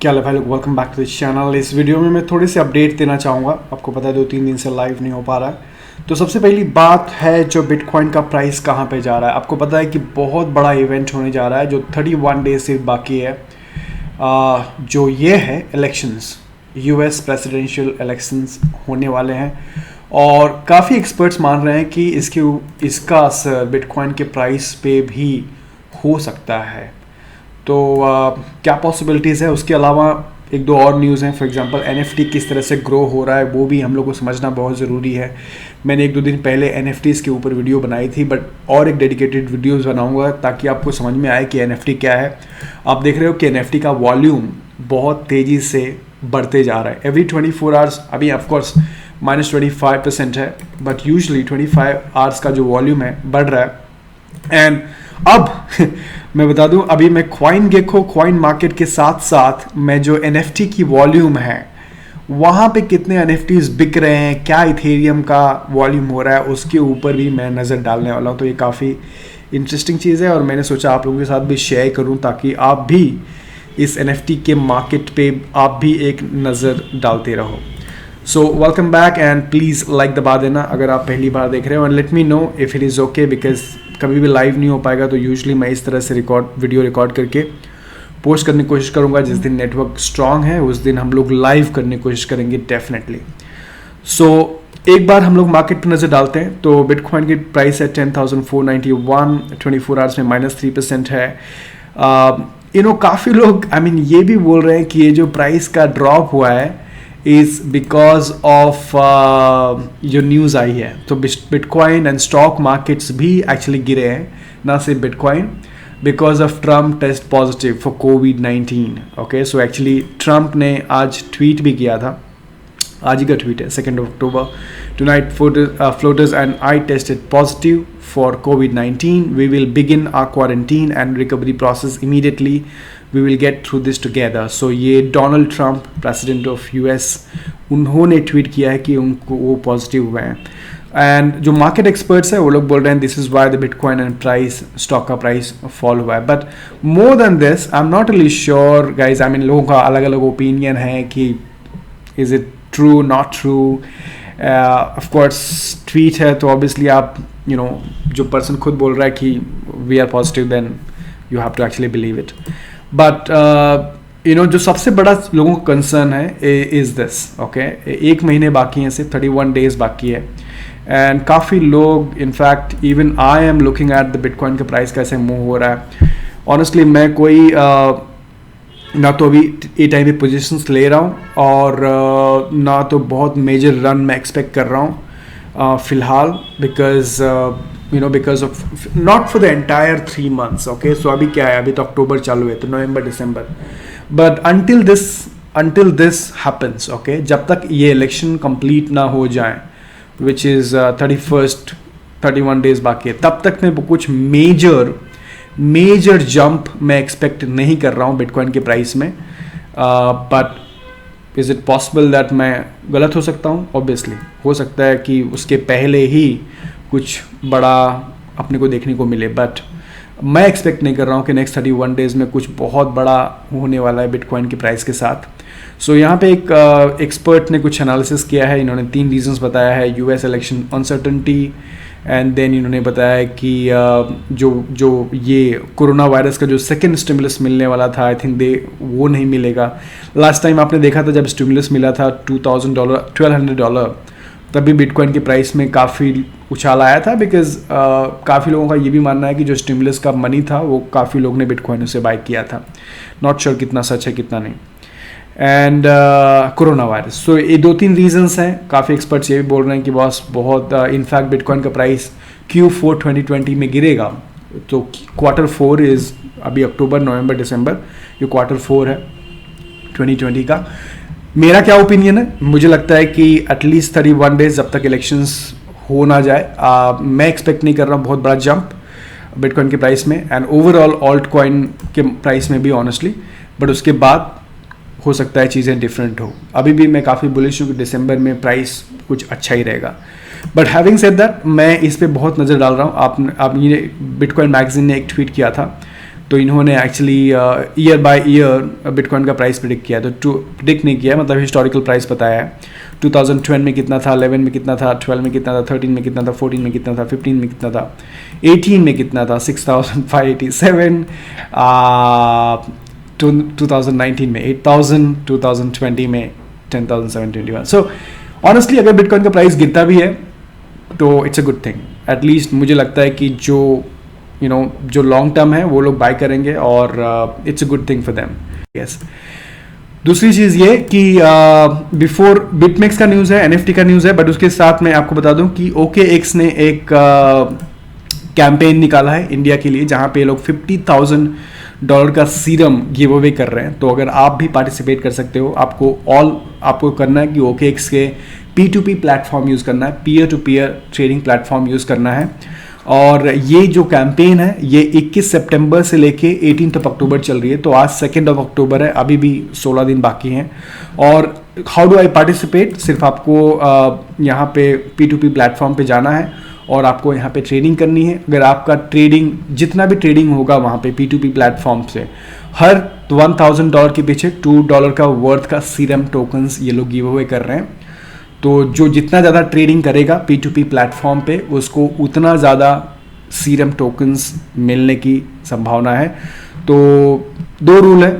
क्या हाल है भाई लोग, welcome back to the channel. इस वीडियो में मैं थोड़ी सी अपडेट देना चाहूँगा। आपको पता है 2-3 दिन से लाइव नहीं हो पा रहा है। तो सबसे पहली बात है जो बिटकॉइन का प्राइस कहाँ पे जा रहा है। आपको पता है कि बहुत बड़ा इवेंट होने जा रहा है जो 31 डेज सिर्फ बाकी है। जो ये है इलेक्शंस, यूएस प्रेसिडेंशियल इलेक्शंस होने वाले हैं और काफ़ी एक्सपर्ट्स मान रहे हैं कि इसका असर बिटकॉइन के प्राइस पे भी हो सकता है। तो क्या पॉसिबिलिटीज़ है। उसके अलावा एक दो और न्यूज़ हैं। फॉर एग्जांपल एनएफटी किस तरह से ग्रो हो रहा है वो भी हम लोग को समझना बहुत ज़रूरी है। मैंने 1-2 दिन पहले एनएफटीज़ के ऊपर वीडियो बनाई थी, बट और एक डेडिकेटेड वीडियोस बनाऊंगा ताकि आपको समझ में आए कि एनएफटी क्या है। आप देख रहे हो कि एनएफटी का वॉल्यूम बहुत तेज़ी से बढ़ते जा रहा है। एवरी 24 आवर्स, अभी ऑफकोर्स -25% है, बट यूजली 25 आवर्स का जो वॉल्यूम है बढ़ रहा है। एंड अब मैं बता दूं, अभी मैं क्वाइन मार्केट के साथ साथ मैं जो एनएफटी की वॉल्यूम है वहाँ पे कितने एनएफटीज बिक रहे हैं, क्या इथेरियम का वॉल्यूम हो रहा है, उसके ऊपर भी मैं नज़र डालने वाला हूँ। तो ये काफ़ी इंटरेस्टिंग चीज़ है और मैंने सोचा आप लोगों के साथ भी शेयर करूँ ताकि आप भी इस एनएफटी के मार्केट पे आप भी एक नज़र डालते रहो। So welcome back and please like दबा देना अगर आप पहली बार देख रहे हो and let me know if it is okay, because कभी भी लाइव नहीं हो पाएगा तो यूजुअली मैं इस तरह से वीडियो रिकॉर्ड करके पोस्ट करने की कोशिश करूँगा। जिस दिन नेटवर्क स्ट्रांग है उस दिन हम लोग लाइव करने की कोशिश करेंगे डेफिनेटली। सो एक बार हम लोग मार्केट पर नज़र डालते हैं तो बिटकॉइन की प्राइस है 10,491, 24 आवर्स में -3% है। काफ़ी लोग ये भी बोल रहे हैं कि ये जो प्राइस का ड्रॉप हुआ है इज़ बिकॉज ऑफ जो न्यूज़ आई है। तो बिटकॉइन एंड स्टॉक मार्केट्स भी एक्चुअली गिरे हैं, ना सिर्फ bitcoin, because of Trump test positive for कोविड-19। ओके, सो एक्चुअली ट्रम्प ने आज ट्वीट भी किया था, आज ही का ट्वीट है 2 अक्टूबर, tonight floaters and I tested positive for COVID-19. We will begin our quarantine and recovery process immediately. We will get through this together. So ये Donald Trump, president of US, उन्होंने tweet किया है कि उनको वो positive हुए हैं। And जो मार्केट एक्सपर्ट्स है वो लोग बोल रहे हैं this is why the bitcoin and price, stock का प्राइस फॉल हुआ है। But more than this I am not really sure guys. लोगों का अलग अलग ओपिनियन है कि is it true, not true. Of course tweet है तो ऑब्वियसली आप जो पर्सन खुद बोल रहा है कि we are positive, then you have to actually believe it. But जो सबसे बड़ा लोगों का कंसर्न है इज़ दिस। ओके, 1 महीने बाकी हैं, सिर्फ 31 डेज बाकी है। एंड काफ़ी लोग, in fact even I am looking at the bitcoin का प्राइस कैसे मूव हो रहा है। ऑनेस्टली मैं कोई ना तो अभी ए टाइम पे पोजीशंस ले रहा हूँ और ना तो बहुत मेजर रन मैं एक्सपेक्ट कर रहा हूँ फ़िलहाल, because of not for the entire 3 months। Okay, so अभी क्या है, अभी तो अक्टूबर चालू है, तो नवंबर दिसंबर। But until this happens, okay, जब तक ये इलेक्शन कंप्लीट ना हो जाए, विच इज़ 31 डेज बाकी है, तब तक मैं कुछ मेजर जंप मैं एक्सपेक्ट नहीं कर रहा हूँ बिटकॉइन के प्राइस में। But is it possible that मैं गलत हो सकता हूँ? ऑब्वियसली हो सकता है कि उसके पहले ही कुछ बड़ा अपने को देखने को मिले, बट मैं एक्सपेक्ट नहीं कर रहा हूँ कि नेक्स्ट 31 डेज़ में कुछ बहुत बड़ा होने वाला है बिटकॉइन के प्राइस के साथ। सो यहाँ पे एक एक्सपर्ट ने कुछ एनालिसिस किया है। इन्होंने 3 रीजंस बताया है: US election uncertainty, and then इन्होंने बताया कि जो ये कोरोना वायरस का जो सेकेंड स्टिमुलस मिलने वाला था, आई थिंक वो नहीं मिलेगा। लास्ट टाइम आपने देखा था जब स्टिमुलस मिला था $2,000, $1,200, तभी बिटकॉइन के प्राइस में काफ़ी उछाल आया था, बिकॉज काफ़ी लोगों का ये भी मानना है कि जो स्टिमुलस का मनी था वो काफ़ी लोग ने बिटकॉइन से बाय किया था। नॉट श्योर कितना सच है कितना नहीं। एंड कोरोना वायरस, सो ये 2-3 रीजंस हैं। काफ़ी एक्सपर्ट्स ये भी बोल रहे हैं कि बॉस बहुत इनफैक्ट बिटकॉइन का प्राइस Q4 2020 में गिरेगा। तो Q4 इज़ अभी अक्टूबर, नवंबर, दिसंबर, ये Q4 है 2020 का। मेरा क्या ओपिनियन है, मुझे लगता है कि एटलीस्ट 31 डेज जब तक इलेक्शंस हो ना जाए, मैं एक्सपेक्ट नहीं कर रहा हूँ बहुत बड़ा जंप बिटकॉइन के प्राइस में एंड ओवरऑल ऑल्ट कॉइन के प्राइस में भी ऑनेस्टली। बट उसके बाद हो सकता है चीज़ें डिफरेंट हो। अभी भी मैं काफ़ी बुलिश हूँ कि दिसंबर में प्राइस कुछ अच्छा ही रहेगा। बट हैविंग सेड दैट, मैं इस पे बहुत नज़र डाल रहा हूँ। आप ये बिटकॉइन मैगजीन ने एक ट्वीट किया था तो इन्होंने actually year by year bitcoin का प्राइस प्रिडिक्ट किया, तो प्रिडिक्ट नहीं किया, मतलब हिस्टोरिकल प्राइस बताया है। 2012 में कितना था, 11 में कितना था, 12 में कितना था, 13 में कितना था, 14 में कितना था, 15 में कितना था, 18 में कितना था, 6587, 2019 में 8000, 2020 में 10,721। सो ऑनेस्टली अगर बिटकॉइन का प्राइस गिरता भी है तो it's a good thing. At least मुझे लगता है कि जो जो लॉन्ग टर्म है वो लोग बाय करेंगे और it's a good thing for them. Yes, दूसरी चीज़ ये कि बिफोर बिटमेक्स का न्यूज़ है, एनएफटी का न्यूज़ है, बट उसके साथ मैं आपको बता दूं कि ओकेएक्स ने एक कैंपेन निकाला है इंडिया के लिए, जहां पे लोग $50,000 का सीरम गिव अवे कर रहे हैं। तो अगर आप भी पार्टिसिपेट कर सकते हो, आपको करना है कि ओकेएक्स के P2P प्लेटफॉर्म यूज़ करना है, peer to peer trading platform use करना है। और ये जो कैंपेन है ये 21 सितंबर से लेके 18 अक्टूबर चल रही है। तो आज 2 अक्टूबर है, अभी भी 16 दिन बाकी हैं। और हाउ डू आई पार्टिसिपेट? सिर्फ आपको यहाँ पे P2P प्लेटफॉर्म पे जाना है और आपको यहाँ पे ट्रेडिंग करनी है। अगर आपका ट्रेडिंग, जितना भी ट्रेडिंग होगा वहाँ पे P2P प्लेटफॉर्म से, हर $1,000 के पीछे $2 का वर्थ का सीरम टोकन्स ये लोग गिव अवे कर रहे हैं। तो जो जितना ज़्यादा ट्रेडिंग करेगा P2P प्लेटफॉर्म पे, उसको उतना ज़्यादा सीरम टोकन्स मिलने की संभावना है। तो दो रूल है,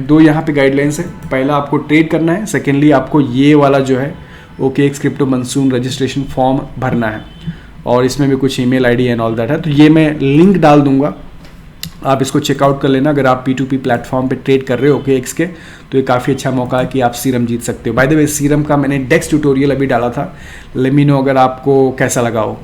दो यहाँ पे गाइडलाइंस है। पहला आपको ट्रेड करना है, सेकेंडली आपको ये वाला जो है ओकेएक्स क्रिप्टो मंसून रजिस्ट्रेशन फॉर्म भरना है, और इसमें भी कुछ email ID and all that है। तो ये मैं लिंक डाल दूंगा, आप इसको चेकआउट कर लेना। अगर आप P2P प्लेटफॉर्म पे ट्रेड कर रहे हो ओकेएक्स के, तो ये काफ़ी अच्छा मौका है कि आप सीरम जीत सकते हो। बाय द वे, सीरम का मैंने डेक्स ट्यूटोरियल अभी डाला था, लेट मी नो अगर आपको कैसा लगा हो।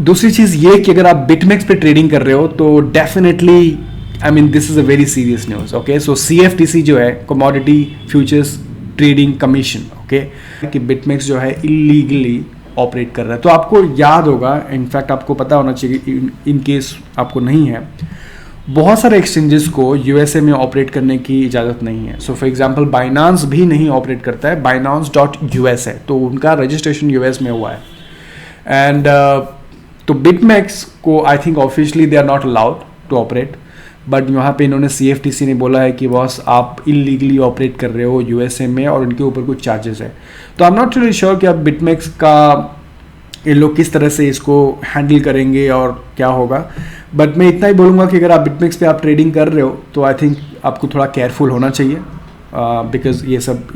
दूसरी चीज़ ये कि अगर आप बिटमेक्स पे ट्रेडिंग कर रहे हो तो definitely, I mean this is a very serious news. Okay, so CFTC जो है, commodity futures trading commission, okay, कि बिटमेक्स जो है इलीगली ऑपरेट कर रहा है। तो आपको याद होगा, इनफैक्ट आपको पता होना चाहिए, इन केस आपको नहीं है, बहुत सारे एक्सचेंजेस को USA में ऑपरेट करने की इजाज़त नहीं है। सो फॉर एग्जांपल बाइनांस भी नहीं ऑपरेट करता है, binance.us है, तो उनका रजिस्ट्रेशन US में हुआ है। एंड तो बिटमेक्स को I think officially they are not allowed to operate, but यहाँ पे इन्होंने CFTC ने बोला है कि बॉस आप इलीगली ऑपरेट कर रहे हो USA में और उनके ऊपर कुछ चार्जेस है। तो I am not really sure कि आप बिटमेक्स का ये लोग किस तरह से इसको हैंडल करेंगे और क्या होगा, बट मैं इतना ही बोलूँगा कि अगर आप बिटमेक्स पे आप ट्रेडिंग कर रहे हो तो आई थिंक आपको थोड़ा केयरफुल होना चाहिए, बिकॉज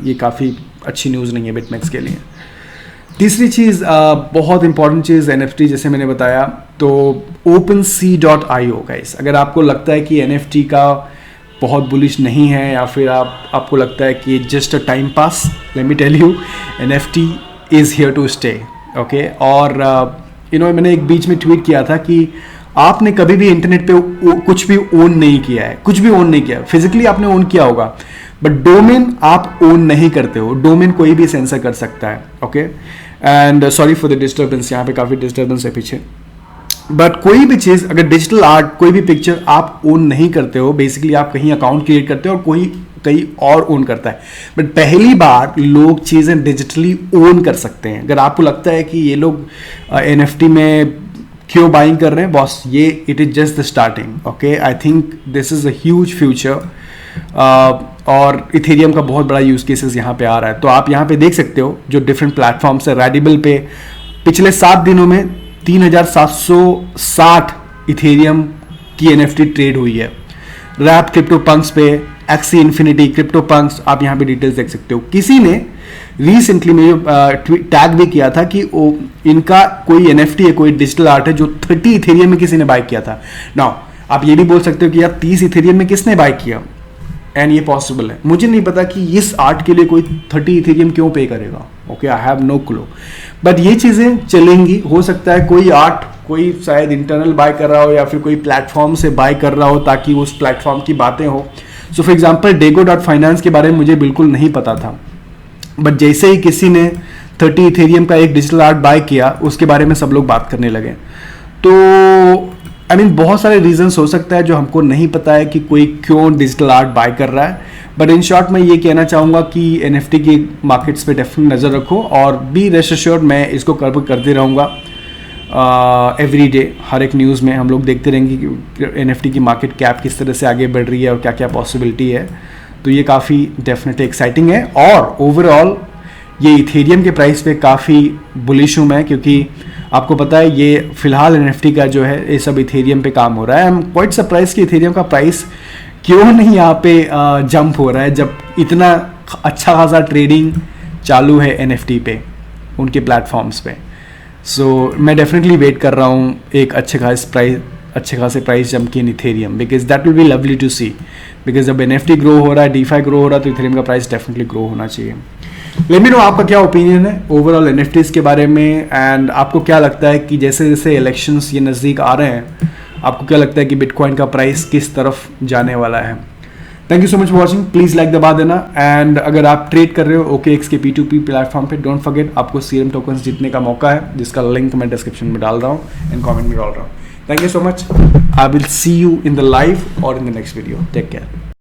ये काफ़ी अच्छी न्यूज़ नहीं है बिटमेक्स के लिए। तीसरी चीज़, बहुत इंपॉर्टेंट चीज़, NFT, जैसे मैंने बताया, तो OpenSea.io गाइस, अगर आपको लगता है कि NFT का बहुत बुलिश नहीं है, या फिर आपको लगता है कि just a time pass, let me tell you, NFT is here to stay. Okay, और मैंने एक बीच में ट्वीट किया था कि आपने कभी भी इंटरनेट पे कुछ भी ओन नहीं किया है, कुछ भी ओन नहीं किया, फिजिकली आपने ओन किया होगा, बट डोमेन आप ओन नहीं करते हो। डोमेन कोई भी सेंसर कर सकता है। Okay, and sorry for the disturbance, यहाँ पे काफ़ी डिस्टर्बेंस है पीछे। बट कोई भी चीज़, अगर डिजिटल आर्ट, कोई भी पिक्चर आप ओन नहीं करते हो, बेसिकली आप कहीं अकाउंट क्रिएट करते हो और कोई कहीं और ओन करता है, बट पहली बार लोग चीज़ें डिजिटली ओन कर सकते हैं। अगर आपको लगता है कि ये लोग NFT में क्यों बाइंग कर रहे हैं, बॉस, ये it is just the starting. Okay, I think this is a huge future, और इथेरियम का बहुत बड़ा यूज़ केसेस यहाँ पे आ रहा है। तो आप यहाँ पे देख सकते हो जो डिफरेंट प्लेटफॉर्म्स है, रेडिबल पे पिछले 7 दिनों में 3,760 इथेरियम की NFT ट्रेड हुई है। रैप क्रिप्टो पंक्स पे, एक्सी इन्फिनिटी क्रिप्टो पंक्स, आप यहाँ पे डिटेल्स देख सकते हो। किसी ने रिसेंटली में टैग भी किया था कि इनका कोई NFT है, कोई डिजिटल आर्ट है जो 30 इथेरियम में किसी ने बाय किया था। नाउ आप ये भी बोल सकते हो कि यार 30 इथेरियम में किसने बाय किया, एंड ये पॉसिबल है। मुझे नहीं पता कि इस आर्ट के लिए कोई 30 इथेरियम क्यों पे करेगा। Okay, I have no clue, but ये चीज़ें चलेंगी। हो सकता है कोई आर्ट, कोई शायद इंटरनल बाय कर रहा हो या फिर कोई प्लेटफॉर्म से बाय कर रहा हो ताकि उस प्लेटफॉर्म की बातें हो। सो फॉर एग्जांपल Dego.finance के बारे में मुझे बिल्कुल नहीं पता था, बट जैसे ही किसी ने 30 इथेरियम का एक डिजिटल आर्ट बाय किया, उसके बारे में सब लोग बात करने लगे। तो आई मीन बहुत सारे रीजंस हो सकता है जो हमको नहीं पता है कि कोई क्यों डिजिटल आर्ट बाय कर रहा है, बट इन शॉर्ट मैं ये कहना चाहूँगा कि NFT की मार्केट्स पे डेफिनेट नज़र रखो, और बी रेस्ट एश्योर्ड मैं इसको कवर करते रहूँगा। एवरी डे हर एक न्यूज़ में हम लोग देखते रहेंगे कि NFT की मार्केट कैप किस तरह से आगे बढ़ रही है और क्या क्या पॉसिबिलिटी है। तो ये काफ़ी डेफिनेटली एक्साइटिंग है और ओवरऑल ये इथेरियम के प्राइस पे काफ़ी बुलिश हूँ मैं, क्योंकि आपको पता है ये फिलहाल NFT का जो है ये सब इथेरियम पे काम हो रहा है। आई एम क्वाइट सरप्राइज कि इथेरियम का प्राइस क्यों नहीं यहाँ पे जंप हो रहा है जब इतना अच्छा खासा ट्रेडिंग चालू है NFT पे उनके प्लेटफॉर्म्स पे। सो मैं डेफिनेटली वेट कर रहा हूँ एक अच्छे खासे प्राइस जंप की इन इथेरियम, because that will be lovely to see. Because जब NFT ग्रो हो रहा है, DeFi ग्रो हो रहा है, तो इथेरियम का प्राइस डेफिनेटली ग्रो होना चाहिए। लेट मी नो आपका क्या ओपिनियन है ओवरऑल NFTs के बारे में, एंड आपको क्या लगता है कि जैसे जैसे इलेक्शंस ये नज़दीक आ रहे हैं आपको क्या लगता है कि बिटकॉइन का प्राइस किस तरफ जाने वाला है। Thank you so much for watching, please like दबा देना। एंड अगर आप ट्रेड कर रहे हो OKX के P2P प्लेटफॉर्म पे, डोंट फॉरगेट आपको सीरम टोकन्स जीतने का मौका है, जिसका लिंक मैं डिस्क्रिप्शन में डाल रहा हूँ एंड कमेंट में डाल रहा हूँ। Thank you so much, I will see you in the live और in the next video. Take care.